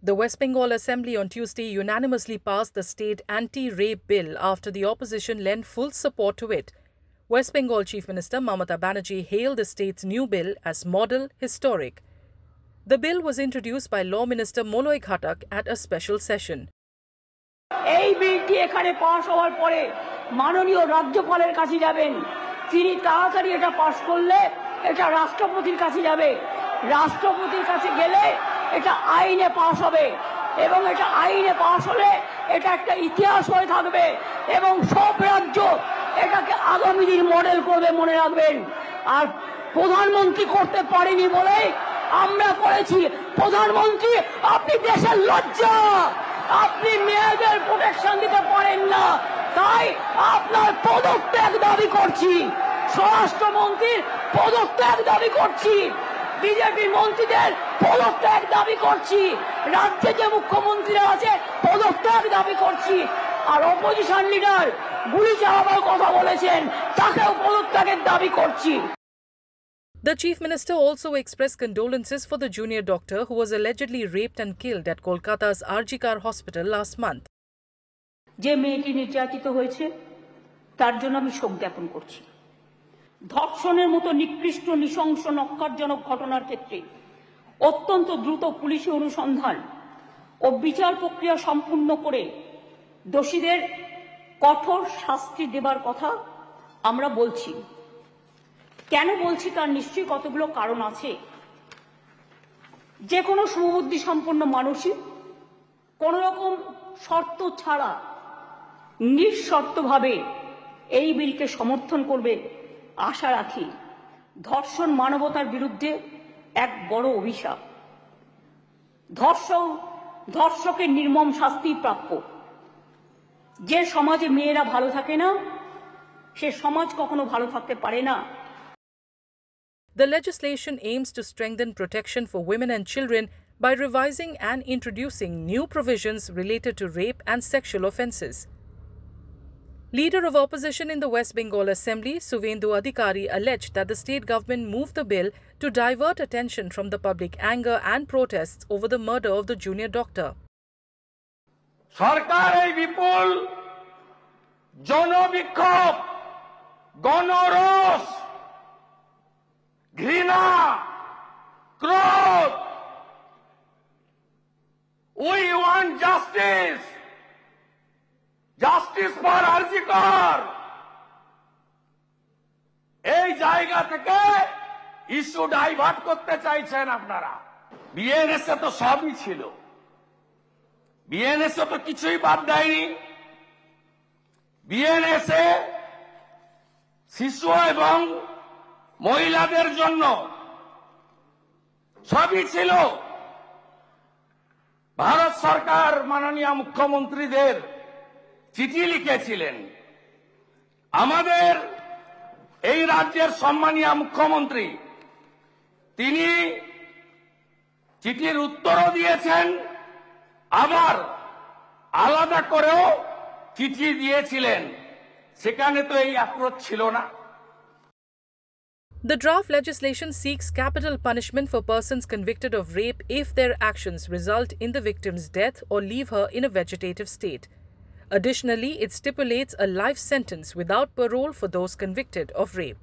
The West Bengal Assembly on Tuesday unanimously passed the state anti-rape bill after the opposition lent full support to it. West Bengal Chief Minister Mamata Banerjee hailed the state's new bill as model historic. The bill was introduced by Law Minister Molloy Ghatak at a special session. এই বিলটি এখানে pass হওয়ার পরে মাননীয় রাজ্যপালের কাছে যাবেন। তিনি তাড়াতাড়ি এটা পাস করলে এটা রাষ্ট্রপতির কাছে যাবে। রাষ্ট্রপতির কাছে গেলে এটা আইনে পাস হবে এবং এটা আইনে পাস হলে এটা একটা ইতিহাস হয়ে থাকবে এবং সব রাজ্য এটাকে আগামী দিন মডেল করবে, মনে রাখবেন। আর প্রধানমন্ত্রী করতে পারেনি বলে আমরা করেছি। প্রধানমন্ত্রী, আপনি দেশের লজ্জা, আপনি মেয়েদের প্রোটেকশন দিতে পারেন না, তাই আপনার পদত্যাগ দাবি করছি। স্বরাষ্ট্রমন্ত্রীর পদত্যাগ দাবি করছি, বিজেপি মন্ত্রীদের পদত্যাগ দাবি করছি, রাজ্যে যে মুখ্যমন্ত্রীরা আছে পদত্যাগ দাবি করছি। আর অপোজিশন লিডার গুলি চালাবার কথা বলেছেন, তাকেও পদত্যাগের দাবি করছি। The Chief Minister also expressed condolences for the junior doctor who was allegedly raped and killed at Kolkata's RG Kar Hospital last month. যে মেয়েটি নির্যাতিত হয়েছে তার জন্য আমি শোক জ্ঞাপন করছি। ধর্ষণের মতো নিকৃষ্ট, নৃশংস, নক্কারজনক ঘটনার ক্ষেত্রে অত্যন্ত দ্রুত পুলিশি অনুসন্ধান ও বিচার প্রক্রিয়া সম্পূর্ণ করে দোষীদের কঠোর শাস্তি দেবার কথা আমরা বলছি। কেন বলছি তার নিশ্চয়ই কতগুলো কারণ আছে। যে কোনো সুবুদ্ধি সম্পন্ন মানুষই কোন রকম শর্ত ছাড়া নিঃশর্তভাবে এই বিলকে সমর্থন করবে আশা রাখি। ধর্ষণ মানবতার বিরুদ্ধে এক বড় অভিশাপ। ধর্ষকের নির্মম শাস্তি প্রাপ্য। যে সমাজে মেয়েরা ভালো থাকে না, সে সমাজ কখনো ভালো থাকতে পারে না। The legislation aims to strengthen protection for women and children by revising and introducing new provisions related to rape and sexual offences. Leader of opposition in the West Bengal Assembly, Suvendu Adhikari, alleged that the state government moved the bill to divert attention from the public anger and protests over the murder of the junior doctor. সরকার এই বিপুল জনবিক্ষোভ, গণরোষ, ঘৃণা, ক্রোধ, we want justice, justice for RG Kar, এই জায়গা থেকে issue divert করতে চাইছেন আপনারা। বিএনএসএ তো সবই ছিল, বিএনএসএ তো কিছুই বাদ দেয়নি। বিএনএসএ শিশু এবং মহিলাদের জন্য সবই ছিল। ভারত সরকার মাননীয় মুখ্যমন্ত্রীদের চিঠি লিখেছিলেন। আমাদের এই রাজ্যের সম্মানীয় মুখ্যমন্ত্রী তিনি চিঠির উত্তরও দিয়েছেন, আবার আলাদা করেও চিঠি দিয়েছিলেন। সেখানে তো এই অ্যাপ্রোচ ছিল না। The draft legislation seeks capital punishment for persons convicted of rape if their actions result in the victim's death or leave her in a vegetative state. Additionally, it stipulates a life sentence without parole for those convicted of rape.